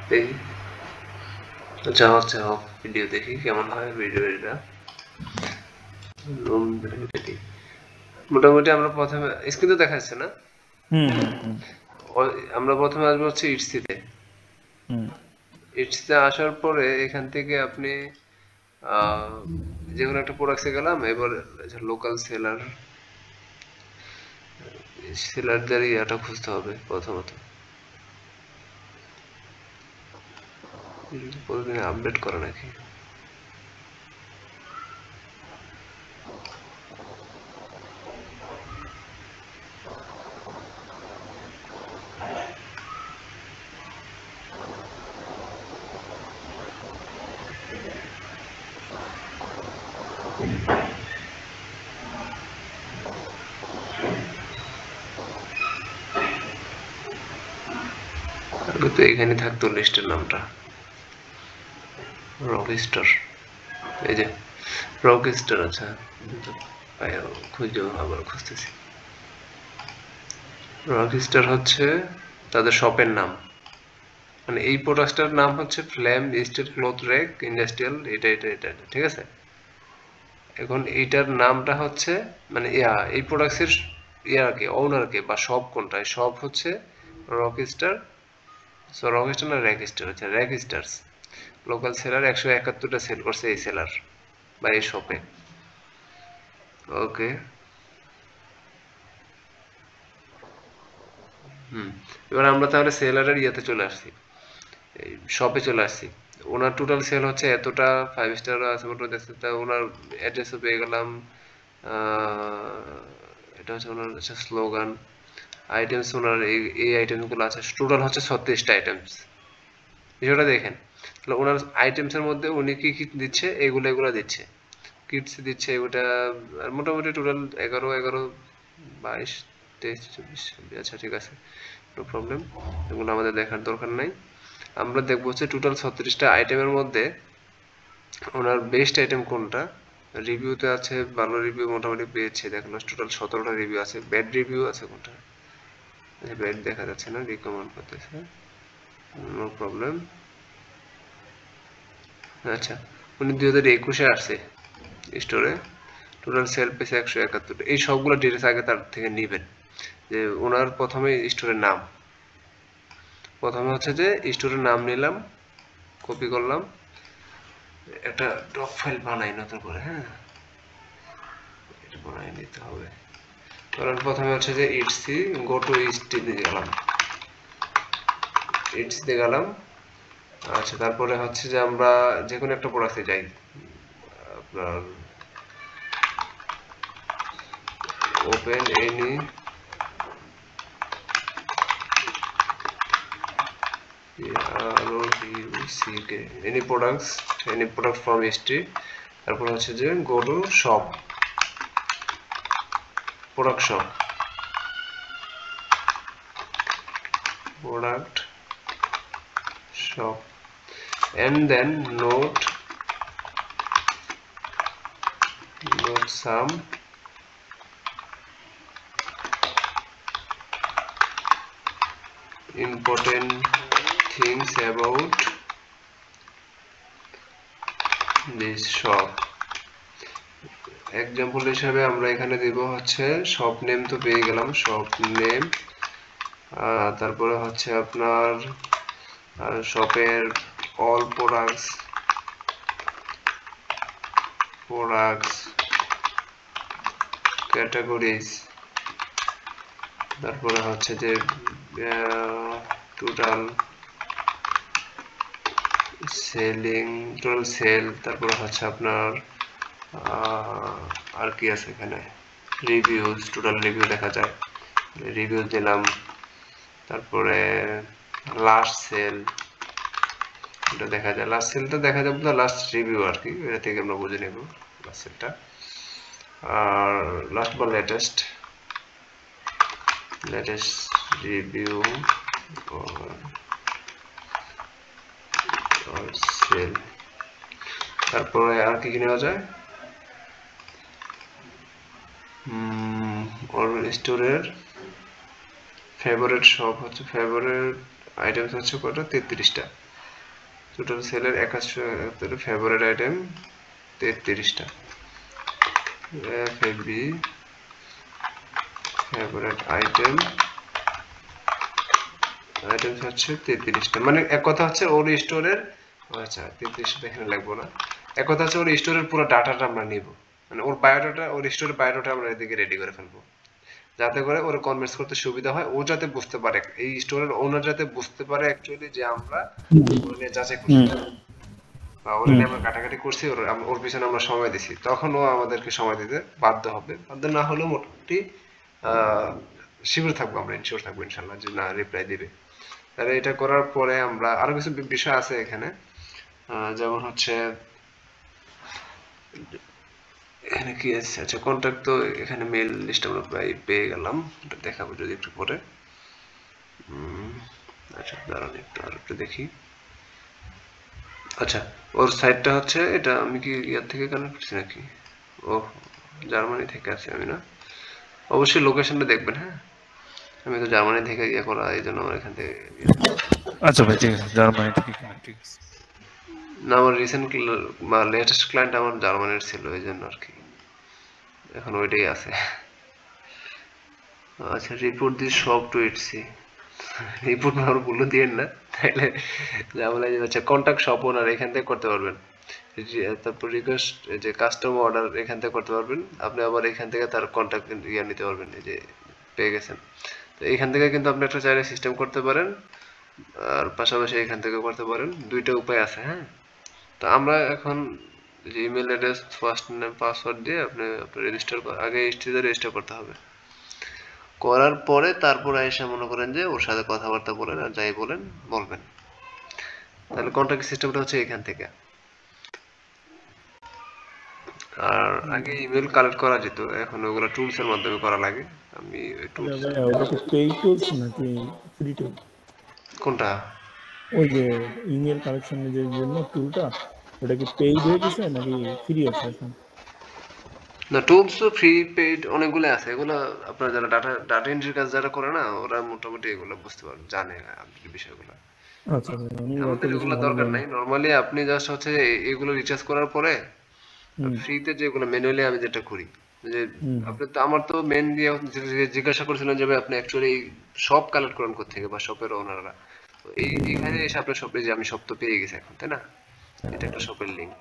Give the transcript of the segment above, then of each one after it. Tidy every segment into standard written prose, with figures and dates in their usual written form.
দেখি আচ্ছা হচ্ছে ভিডিও দেখি কেমন হয় ভিডিও এটা মোটামুটি আমরা প্রথমে স্ক্রিনে দেখা যাচ্ছে না আমরা প্রথমে আসবো হচ্ছে ইটসিতে ইটসিতে আসার পরে এখান থেকে আপনি যে কোনো একটা প্রোডাক্টে গেলাম এবার লোকাল সেলারদের ইয়াটা খুঁজতে হবে প্রথমত প্রতিদিন আপডেট করে নাকি আগে তো এখানে থাকতো লিস্টের নামটা রকস্টার এই যে রকস্টার আচ্ছা খুঁজে আবার খুঁজতেছি রকস্টার হচ্ছে তাদের শপের নাম মানে এই প্রোডাক্টটার নাম হচ্ছে flame steel cloth rack industrial এটা ঠিক আছে এখন এইটার নামটা হচ্ছে মানে এই প্রোডাক্টসের ইয়াকে ওনারকে বা শপ কোনটা শপ হচ্ছে রকস্টার সো রকস্টার না র্যাকস্টার হচ্ছে র্যাকস্টার্স লোকাল সেলার 171টা সেল করছে এই সেলার বা এই শপে ওকে এবার আমরা তাহলে সেলারের ইয়েতে চলে আসছি এই শপে চলে আসছি ওনার টোটাল সেল হচ্ছে এতটা 5 স্টার আছে মোটর দেখতে তা ওনার অ্যাড্রেসও পেয়ে গেলাম এটা হচ্ছে ওনার স্লোগান আইটেমস ওনার এই আইটেমসগুলো আছে টোটাল হচ্ছে 36টা আইটেমস বিষয়টা দেখেন তাহলে ওনার আইটেমসের মধ্যে উনি কি কি দিচ্ছে এগুলো দিচ্ছে কিটস দিচ্ছে ওটা মোটামুটি টোটাল 11, 22, 23, 24 আচ্ছা ঠিক আছে নো প্রবলেম এগুলো আমাদের দেখার দরকার নাই আমরা দেখবো হচ্ছে টোটাল 36টা আইটেমের মধ্যে ওনার বেস্ট আইটেম কোনটা রিভিউতে আছে ভালো রিভিউ মোটামুটি পেয়েছে দেখলাম টোটাল 17টা রিভিউ আছে ব্যাড রিভিউ আছে কোনটা ব্যাড দেখা যাচ্ছে না রিকমেন্ড করতেছে নো প্রবলেম আচ্ছা উনি 2021-এ আসছে স্টোরে টোটাল সেল পেয়েছে 171 এই সবগুলো ডিটেলস আগে তার থেকে নেবেন যে ওনার প্রথমে স্টোরের নাম প্রথমে হচ্ছে যে স্টোরের নাম নিলাম কপি করলাম একটা ডক ফাইল বানাই নতুন করে হ্যাঁ এটা বানাই নিতে হবে কারণ প্রথমে হচ্ছে যে ইটসি গো টু ইটসি দিয়ে গেলাম ইটসিতে গেলাম আচ্ছা তারপরে হচ্ছে যে আমরা যে কোনো একটা প্রোডাক্টে যাই আপনার open any products any product from history তারপর হচ্ছে যে go to shop product shop product shop and then note some important things about this shop example হিসেবে আমরা এখানে দেব হচ্ছে শপ নেম তো পেয়ে গেলাম শপ নেম তারপরে হচ্ছে আপনার শপের অল প্রোডাক্টস ক্যাটাগরিজ তারপরে হচ্ছে যে টোটাল সেল তারপরে হচ্ছে আপনার আর কি আছে এখানে রিভিউজ টোটাল রিভিউ দেখা যায় রিভিউ দিলাম তারপরে লাস্ট সেল এটা দেখা যায় লাস্ট সেলটা দেখা যাবে না লাস্ট রিভিউ আর কি এটা থেকে আমরা বুঝে নেব লাস্ট সেলটা আর লাস্ট বা লেটেস্ট রিভিউ or সেল তারপরে আর কি নেওয়া যায় ওর স্টোরের ফেভারিট শপ হচ্ছে ফেভারিট আইটেমস হচ্ছে কত 33টা টোটাল সেলের 8171 ফেভারিট আইটেম 33টা, এফএবি ফেভারিট আইটেমস হচ্ছে 33টা, মানে এক কথা হচ্ছে ওর স্টোরের, আচ্ছা 33টা এখানে লাগবো না, এক কথা হচ্ছে ওর স্টোরের পুরো ডাটাটা আমরা নিব, মানে ওর বায়োডাটা, ওর স্টোরের বায়োডাটা আমরা এদিকে রেডি করে ফেলবো, যাতে করে ওর কনভার্স করতে সুবিধা হয়, ও যাতে বুঝতে পারে, এই স্টোরের ওনার যাতে বুঝতে পারে অ্যাকচুয়ালি যে আমরা ওর নিয়ে যাচাই করছি বা ওর নিয়ে আমরা কাটাকাটি করছি, ওর পিছনে আমরা সময় দিছি, তখন ও আমাদেরকে সময় দিতে বাধ্য হবে, বাধ্য না হলেও মোটামুটি শিওর থাকবো, আমরা ইনশিওর থাকবো ইনশাল্লাহ যে না রিপ্লাই দিবে। তাহলে এটা করার পরে আমরা আরো কিছু বিষয় আছে এখানে, যেমন হচ্ছে এখানে কি আছে, আচ্ছা কন্ট্যাক্ট, তো এখানে মেল লিস্ট আমরা প্রায় পেয়ে গেলাম, এটা দেখাবো যদি একটু পরে। আচ্ছা দাঁড়ান একটু আর একটু দেখি। আচ্ছা ওর সাইটটা হচ্ছে এটা, আমি কি ইয়ার থেকে কানেক্ট করছি নাকি, ও জার্মানি থেকে আছি আমি না, অবশ্যই লোকেশনটা দেখবেন, হ্যাঁ আমি তো জার্মানি থেকে ইয়ে করা, এই জন্য আমার এখান থেকে। আচ্ছা ভাই ঠিক আছে, জার্মানি থেকে ঠিক আছে। না আমার রিসেন্ট বা লেটেস্ট ক্লায়েন্ট আমার জার্মানির ছিল, এই জন্য আর কি এখন ওইটাই আছে। আচ্ছা report this shop to Etsy, report আমার বলে দিয়েন না তাহলে ঝামেলা যে হচ্ছে। কন্ট্যাক্ট শপ ওনার এখান থেকে করতে পারবেন, তারপর রিকোয়েস্ট যে কাস্টমার অর্ডার এখান থেকে করতে পারবেন, আপনি আবার এখান থেকে তার কন্ট্যাক্ট ইয়ে নিতে পারবেন, এই যে পেয়ে গেছেন। তো এখান থেকে কিন্তু আপনি একটা চাইলে সিস্টেম করতে পারেন, আর পাশাপাশি এখান থেকে করতে পারেন, দুইটা উপায় আছে, হ্যাঁ। তো আমরা এখন যে email address first name password দিয়ে আপনি রেজিস্টার, আগে এইচটিতে রেজিস্টার করতে হবে, করার পরে তারপরে এসে মনে করেন যে ওর সাথে কথাবার্তা বলেন, আর যাই বলেন বলবেন, তাহলে কন্ট্যাক্ট সিস্টেমটা হচ্ছে এখান থেকে। আর আগে ইমেল কালেক্ট করা যেত, এখন ওগুলো টুলস এর মাধ্যমে করা লাগে, আমি ওই টুলস। ওটা কি পেইড টুলস নাকি ফ্রি টুল? কোনটা? ওই যে ইমেল কালেকশনের যে জন্য টুলটা, ওটা কি পেইড হয়ে গেছে নাকি ফ্রি আছে এখন? না টুলস তো ফ্রি পেইড অনেকগুলো আছে, এগুলো আপনার যারা ডাটা এন্ট্রির কাজ যারা করে না, ওরা মোটামুটি এগুলো বুঝতে পারে, জানে বিষয়গুলো। আচ্ছা আমি এত আমাদের বেশি এগুলো ভালো দরকার জানি নাই, নরমালি আপনি জাস্ট হচ্ছে এগুলো রিচার্জ করার পরে ফ্রিতে যেগুলো ম্যানুয়ালি আমি যেটা করি, যে আপনি তো আমার তো মেন দিয়ে জিজ্ঞাসা করেছিলেন যে ভাই আপনি অ্যাকচুয়ালি সব কালেক্ট করেন কোথা থেকে, বা শপের ওনাররা, তো এই এখানে এসে আপনার শপে যে আমি সব তো পেয়ে গেছি এখন, তাই না, এটা একটা শপের লিংক।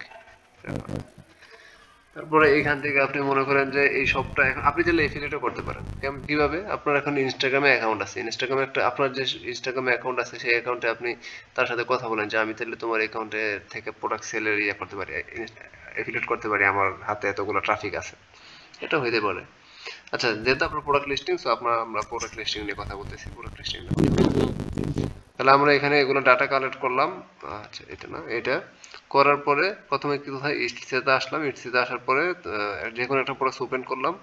তারপরে এখান থেকে আপনি মনে করেন যে এই শপটা এখন আপনি চাইলে এফিলিয়েটও করতে পারেন, কিভাবে, আপনার এখন ইনস্টাগ্রামে অ্যাকাউন্ট আছে, ইনস্টাগ্রামে একটা আপনার যে ইনস্টাগ্রামে অ্যাকাউন্ট আছে সেই অ্যাকাউন্টে আপনি তার সাথে কথা বলেন যে আমি তাহলে তোমার অ্যাকাউন্টে থেকে প্রোডাক্ট সেলের ইয়ে করতে পারি, এফিলিয়েট করতে পারি, আমার হাতে এতগুলো ট্রাফিক আছে, এটা হইতে পারে। আচ্ছা যেহেতু আপনার প্রোডাক্ট লিস্টিং, সো আমরা প্রোডাক্ট লিস্টিং নিয়ে কথা বলতেছি, প্রোডাক্ট লিস্টিং নিয়ে কথা বলতেছি। তাহলে আমরা এখানে এগুলো ডাটা কালেক্ট করলাম, আচ্ছা এটা না, এটা করার পরে প্রথমে কি কোথায় ইটসিতে আসলাম, ইটসিতে আসার পরে যে কোনো একটা প্রোডাক্ট ওপেন করলাম,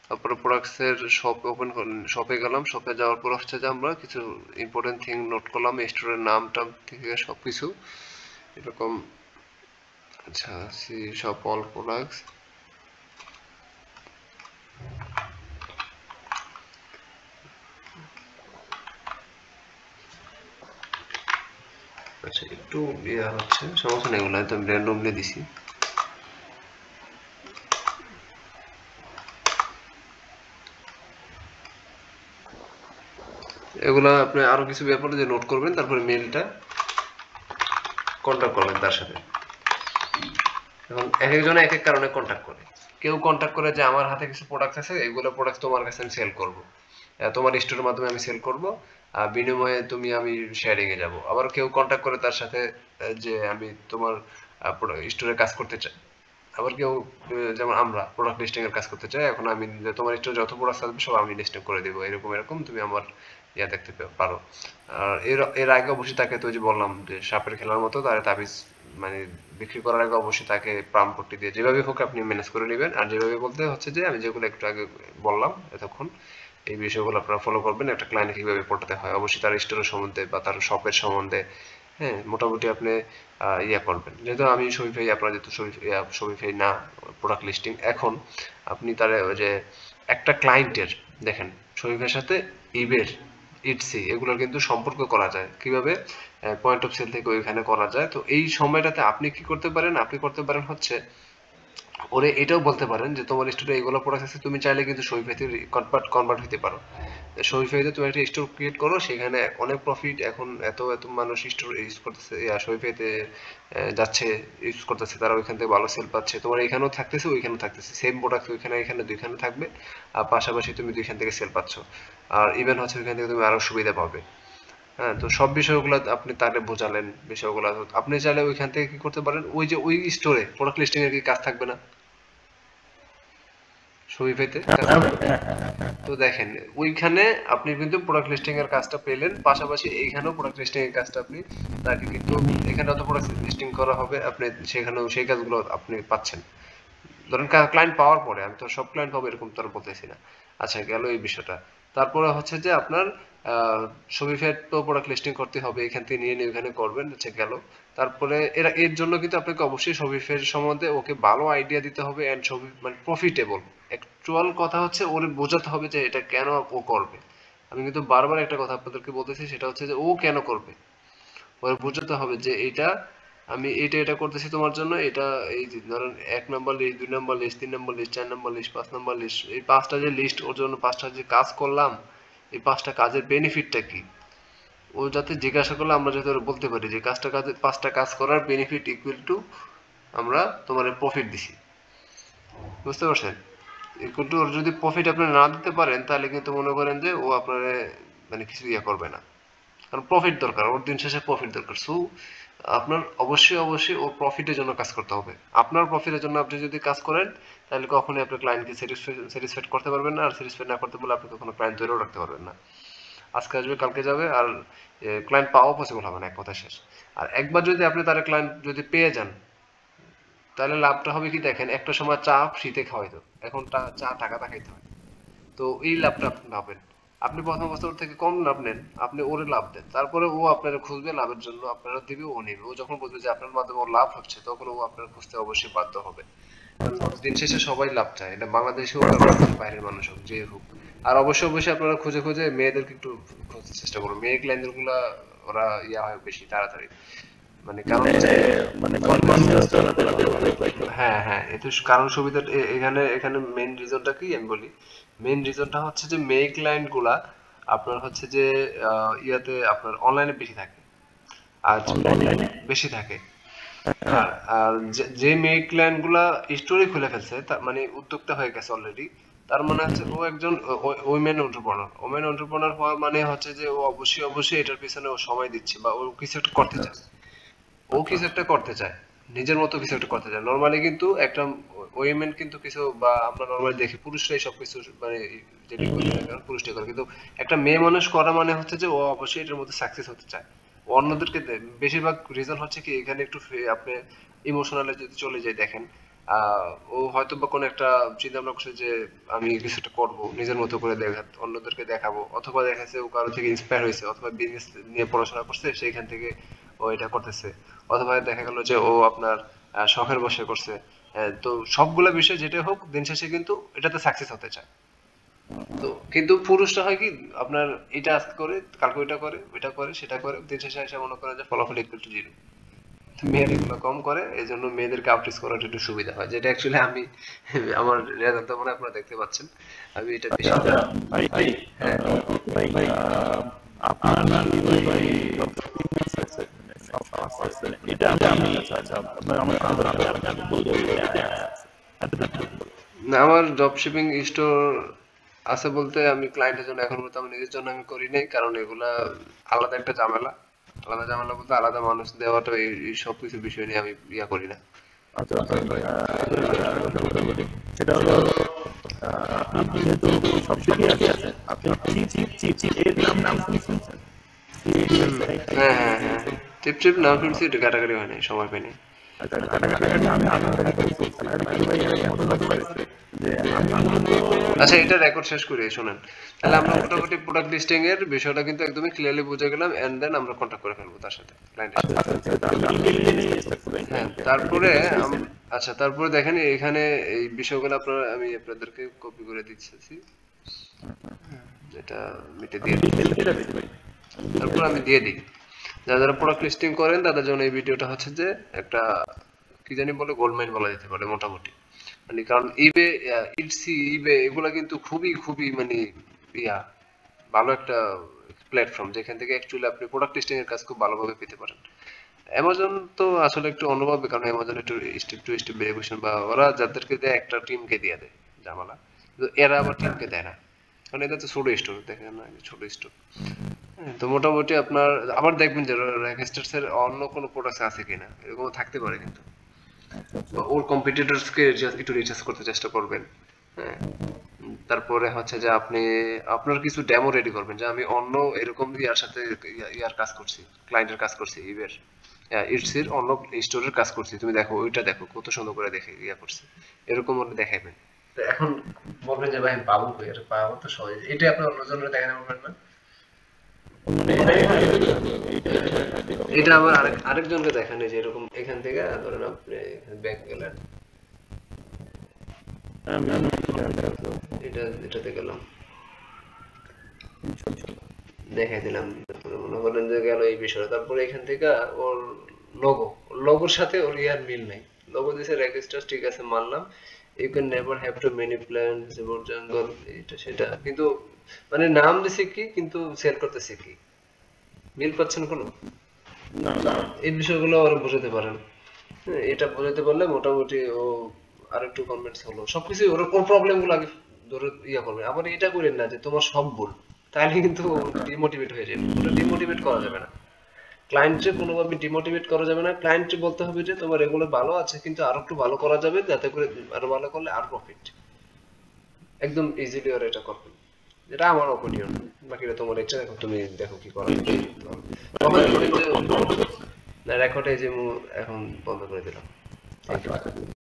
তারপরে প্রোডাক্টসের শপ ওপেন শপে গেলাম, শপে যাওয়ার পর হচ্ছে যে আমরা কিছু ইম্পর্টেন্ট থিং নোট করলাম, স্টোরের নামটা থেকে সব কিছু এরকম। আচ্ছা সি শপ অল প্রোডাক্টস, আচ্ছা একটু ইয়ে হচ্ছে, সমস্যা নেই, এগুলো একদম র্যান্ডমলি দিছি। এগুলা আপনি আরো কিছু ব্যাপারে যে নোট করবেন, তারপরে মেলটা কন্ট্যাক্ট করবেন তার সাথে। এখন এক একজনে এক এক কারণে কন্ট্যাক্ট করে, কেউ কন্ট্যাক্ট করে যে আমার হাতে কিছু প্রোডাক্ট আছে, এগুলো প্রোডাক্ট তোমার কাছে আমি সেল করব, তোমার স্টোরের মাধ্যমে আমি সেল করব, আর বিনিময়ে আমি শেয়ারিং এ যাব। আবার কেউ কন্ট্যাক্ট করে তার সাথে যে আমি তোমার স্টোরে কাজ করতে চাই। আবার কেউ যেমন আমরা প্রোডাক্ট লিস্টিং এর কাজ করতে চাই, এখন আমি তোমার স্টোরে যত প্রোডাক্ট থাকবে সব আমি লিস্টিং করে দেবো, এরকম তুমি আমার ইয়া দেখতে পারো। আর এর আগে অবশ্যই তাকে, তো যে বললাম যে সাপের খেলার মতো, তার তাবিজ মানে বিক্রি করার আগে অবশ্যই তাকে প্রাণপট্টি দিয়ে যেভাবে হোক আপনি ম্যানেজ করে নেবেন। আর যেভাবে বলতে হচ্ছে যে আমি যেগুলো একটু আগে বললাম এতক্ষণ, এই বিষয়গুলো আপনারা ফলো করবেন। একটা ক্লায়েন্ট কিভাবে পটাতে হয়, অবশ্যই তার স্টোরের সম্বন্ধে বা তার শপের সম্বন্ধে, হ্যাঁ মোটামুটি আপনি ইয়া করবেন। যেহেতু আমি শপিফাই, আপনারা যেহেতু শপিফাই না প্রোডাক্ট লিস্টিং, এখন আপনি তার যে একটা ক্লায়েন্টের দেখেন শপিফাইয়ের সাথে ইবের ইটসি এগুলোর কিন্তু সম্পর্ক করা যায় কিভাবে পয়েন্ট অফ সেল থেকে ওইখানে করা যায়। তো এই সময়টাতে আপনি কি করতে পারেন, আপনি করতে পারেন হচ্ছে ওরে এটাও বলতে পারেন যে তোমার স্টোরে এইগুলো প্রোডাক্ট আছে, তুমি চাইলে কিন্তু শপিফাইতে কনভার্ট হতে পারো। শপিফাইতে তুমি একটা স্টোর ক্রিয়েট করো, সেখানে অনেক প্রফিট, এখন এত এত মানুষ স্টোর ইউজ করতেছে, শপিফাইতে যাচ্ছে, ইউজ করতেছে, তারা ওইখান থেকে ভালো সেল পাচ্ছে, তোমার এখানেও থাকতেছে ওইখানেও থাকতেছে, সেম প্রোডাক্ট ওইখানে এখানে দুইখানে থাকবে, আর পাশাপাশি তুমি দুইখান থেকে সেল পাচ্ছ, আর ইভেন হচ্ছে ওইখান থেকে তুমি আরো সুবিধা পাবে। হ্যাঁ, তো সব বিষয়গুলো আপনি তাকে বোঝালেন, বিষয়গুলো আপনি চাইলে ওইখান থেকে কি করতে পারেন, ওই যে ওই স্টোরে প্রোডাক্ট লিস্টিং এর কি কাজ থাকবে না শপিফাইতে? তো দেখেন ওইখানে আপনি কিন্তু প্রোডাক্ট লিস্টিং এর কাজটা পেলেন, পাশাপাশি এইখানেও প্রোডাক্ট লিস্টিং এর কাজটা আপনি তাকে কিন্তু এখানে তো প্রোডাক্ট লিস্টিং করা হবে, আপনি সেখানেও সেই কাজগুলো আপনি পাচ্ছেন। ধরেন ক্লায়েন্ট পাওয়ার পরে, আমি তো সব ক্লায়েন্ট পাবো এরকম তো আর বলতেছি না। আচ্ছা গেল এই বিষয়টা। তারপরে হচ্ছে যে আপনার শপিফাই তো প্রোডাক্ট লিস্টিং করতে হবে, এখান থেকে নিয়ে নিয়ে এখানে করবেন, আচ্ছা গেল। তারপরে এর জন্য কিন্তু আপনাকে অবশ্যই শপিফাই সম্বন্ধে ওকে ভালো আইডিয়া দিতে হবে, এন্ড মানে প্রফিটেবল অ্যাকচুয়াল কথা হচ্ছে ওর বোঝাতে হবে যে এটা কেন ও করবে। আমি কিন্তু বারবার একটা কথা আপনাদেরকে বলতেছি, সেটা হচ্ছে যে ও কেন করবে, ওর বোঝাতে হবে যে এটা আমি এটা করতেছি তোমার জন্য, এটা এই যে ধরেন 1 নম্বর লিস্ট, 2 নম্বর লিস্ট, 3 নম্বর লিস্ট, 4 নম্বর লিস্ট, 5 নম্বর লিস্ট, এই 5টা যে লিস্ট ওর জন্য 5টা যে কাজ করলাম, এই 5টা কাজের বেনিফিটটা কি, ও যাতে জিজ্ঞাসা করলে আমরা যাতে ওর বলতে পারি যে 5টা কাজ করার বেনিফিট ইকুয়াল টু আমরা তোমার প্রফিট দিছি। বুঝতে পারছেন? ইকুয়াল টু ওর যদি প্রফিট আপনি না দিতে পারেন, তাহলে কিন্তু মনে করেন যে ও আপনার মানে কিছু করবে না, কারণ প্রফিট দরকার, ওর দিন শেষে প্রফিট দরকার। সো আপনার অবশ্যই ওর প্রফিটের জন্য কাজ করতে হবে। আপনার প্রফিটের জন্য আপনি যদি কাজ করেন, তাহলে কখনোই আপনি ক্লায়েন্টকে স্যাটিসফাইড করতে পারবেন না, আর স্যাটিসফাইড না করতে পারলে আপনি কখনো ক্লায়েন্ট ধরেও রাখতে পারবেন না। আজকে আসবে কালকে যাবে, আর ক্লায়েন্ট পাওয়া পসিবল হবে না, এক কথা শেষ। আর একবার যদি আপনি তার ক্লায়েন্ট যদি পেয়ে যান, তাহলে লাভটা হবে কি দেখেন, একটা সময় চা ফ্রিতে খাওয়াইতো, এখন চা টাকাটা খাইতে হয়। তো এই লাভটা আপনি পাবেন। আপনি প্রথম অবস্থা ওর থেকে কম লাভ নেন, আপনি ওরে লাভ দেন, তারপরে ও আপনারা খুঁজবে লাভের জন্য, আপনারা দিবে, ও নেবে। ও যখন বুঝবে যে আপনার মাধ্যমে ওর লাভ হচ্ছে, তখন ও আপনার খুঁজতে অবশ্যই বাধ্য হবে। দিন শেষে সবাই লাভ চায়, এটা বাংলাদেশে হোক আর বাইরের মানুষ হোক, যে হোক। আর অবশ্যই আপনারা খুঁজে খুঁজে মেয়েদেরকে একটু খুঁজতে চেষ্টা করুন, মেয়ে ক্লায়েন্ট গুলা ওরা হয় বেশি তাড়াতাড়ি, মানে কারণ হ্যাঁ হ্যাঁ, এতে কারণ সুবিধা এখানে মেইন রিজনটা কি আমি বলি। মেইন রিজনটা হচ্ছে যে মেয়ে ক্লায়েন্ট গুলা আপনার হচ্ছে যে ইয়াতে আপনার অনলাইনে বেশি থাকে, আর বেশি থাকে। আর আর যে মেয়ে ক্লায়েন্ট গুলা স্টোরি খুলে ফেলছে, তার মানে উদ্যোক্তা হয়ে গেছে অলরেডি, তার মানে হচ্ছে ও একজন ওমেন এন্টারপ্রেনার হওয়া মানে হচ্ছে যে ও অবশ্যই এটার পিছনে ও সময় দিচ্ছে, বা ও কিছু একটা করতে চায়, নিজের মতো কিছু একটা করতে চায়। নরমালি কিন্তু একটা ওয়েমেন কিন্তু কিছু, বা আমরা নরমালি দেখি পুরুষরাই সবকিছু মানে যেটা করি না কেন পুরুষটাই করে, কিন্তু একটা মেয়ে মানুষ করা মানে হচ্ছে যে ও অবশ্যই এটার মধ্যে সাকসেস হতে চায়। ও অন্যদেরকে বেশিরভাগ রিজন হচ্ছে কি এখানে একটু আপনি ইমোশনালে যদি চলে যাই দেখেন, ও হয়তো বা কোনো একটা চিন্তা ভাবনা করছে যে আমি কিছু একটা করবো, নিজের মতো করে অন্যদেরকে দেখাবো, অথবা দেখাচ্ছে ও কারো থেকে ইন্সপায়ার হয়েছে, অথবা বিজনেস নিয়ে পড়াশোনা করছে সেইখান থেকে ও এটা করতেছে, অথবা দেখা গেল যে ও আপনার শখের বশে করছে। তো সবগুলা বিষয় যেটা হোক, দিন শেষে কিন্তু এটাতে সাকসেস হতে চায়। তো কিন্তু পুরুষরা হয় কি আপনার এটা আজকে করে, কালকে ওইটা করে সেটা করে, দিন শেষে এসে মনে করে যে ফলাফল ইকুয়াল টু জিরো। মেয়েরা এগুলো কম করে, এই জন্য মেয়েদেরকে আউটরিচ করাটা একটু সুবিধা হয়, যেটা অ্যাকচুয়ালি আমি আমার রেজাল্ট মানে আপনারা দেখতে পাচ্ছেন, আমি এটা বেশি হ্যাঁ না, আমার ড্রপ শিপিং স্টোর আছে বলতে আমি ক্লায়েন্টের জন্য এখন পর্যন্ত আমি নিজের জন্য আমি করি নাই, কারণ এগুলা আলাদা একটা ঝামেলা, বলতে আলাদা মানুষ দেওয়াটা, এই সব কিছু বিষয় নিয়ে আমি করি না। সেটা হলো আপনি যেহেতু সব দিকে আছেন, আপনি এর নাম শুনছেন? হ্যাঁ হ্যাঁ হ্যাঁ, টিপ নাম শুনছি, এটা কাটাকাটি হয় নাই, সময় পাইনি। আচ্ছা এটা রেকর্ড শেষ করি, শুনেন। তাহলে আমরা মোটামুটি প্রোডাক্ট লিস্টিং এর বিষয়টা কিন্তু একদমই ক্লিয়ারলি বুঝে গেলাম, এন্ড দেন আমরা কন্টাক্ট করে ফেলবো তার সাথে, ক্লায়েন্টের সাথে। হ্যাঁ তারপরে আচ্ছা তারপরে দেখেন এখানে এই বিষয়গুলো আমি আপনাদেরকে কপি করে দিচ্ছি, এটা মিটে দিয়ে দিই, তারপর আমি দিয়ে দিই। যারা যারা প্রোডাক্ট লিস্টিং করেন তাদের জন্য এই ভিডিওটা হচ্ছে যে একটা কি জানি বলে গোল্ডমাইন বলা যেতে পারে মোটামুটি, মানে কারণ ইবে ইটসি ইবে এগুলা কিন্তু খুবই খুবই মানে ইয়া ভালো একটা প্ল্যাটফর্ম যেখান থেকে অ্যাকচুয়ালি আপনি প্রোডাক্ট লিস্টিং এর কাজ খুব ভালোভাবে পেতে পারেন। অ্যামাজন তো আসলে একটু অন্যভাবে, কারণ অ্যামাজন একটু স্টেপ টু স্টেপ ভেরিফিকেশন বা ওরা যাদেরকে দেয় একটা টিমকে দিয়ে দেয় জামালা, কিন্তু এরা আবার টিমকে দেয় না, কারণ এটা তো ছোট স্টোর, দেখেন না ছোট স্টোর। তো মোটামুটি আপনার আবার দেখবেন যে রেজিস্টার্স এর অন্য কোনো প্রোডাক্ট আছে কিনা, এরকম থাকতে পারে কিন্তু বা ওর কম্পিটিটরস কে একটু রিসার্চ করতে চেষ্টা করবেন। হ্যাঁ, তারপরে হচ্ছে যে আপনি আপনার কিছু ডেমো রেডি করবেন, যে আমি অন্য এরকম ইয়ার সাথে ইয়ার কাজ করছি, ক্লায়েন্টের কাজ করছি, ইবের ইটসির অন্য স্টোরের কাজ করছি, তুমি দেখো ওইটা দেখো কত সুন্দর করে দেখে ইয়া করছে, এরকম হলে দেখাবেন। তো এখন বলবেন যে ভাই পাবো কই, এটা পাবো তো সহজ, এটা আপনি অন্যজনের দেখাতে পারবেন না, এটা আবার আরেকজনকে দেখান, যে এরকম এখান থেকে ধরেন আপনি ব্যাংক গেলেন, এটাতে গেলাম, দেখাই দিলাম, তারপরে মনে করেন যে গেল এই বিষয়ে, তারপরে এখান থেকে ওর লোগোর সাথে ওর ইয়ার মিল নাই, লোগো দিছে রেজিস্টার, ঠিক আছে মানলাম, you can never have too many plants about jungle, এটা সেটা, কিন্তু মানে নাম দিছে কি কিন্তু সেল করতেছে কি, মিল পাচ্ছেন কোনো? এই বিষয়গুলো ওরা বোঝাতে পারেন। হ্যাঁ, এটা বোঝাতে পারলে মোটামুটি ও আরেকটু কনভিন্স হলো, সবকিছু ওর প্রবলেম গুলো আগে ধরে ইয়া করবে। আবার এটা করেন না যে তোমার সব ভুল, তাহলে কিন্তু ডিমোটিভেট হয়ে যাবে, ওটা ডিমোটিভেট করা যাবে না, ক্লায়েন্টকে কোনোভাবে ডিমোটিভেট করা যাবে না, ক্লায়েন্টকে বলতে হবে যে তোমার এগুলো ভালো আছে কিন্তু আরো একটু ভালো করা যাবে, যাতে করে আরো ভালো করলে আর প্রফিট, একদম ইজিলি ওরা এটা করবে, যেটা আমার অপিনিয়ন, বাকিটা তোমার ইচ্ছা, দেখো তুমি দেখো কি করা যায়। না রেকর্ডে যে এখন বন্ধ করে দিলাম।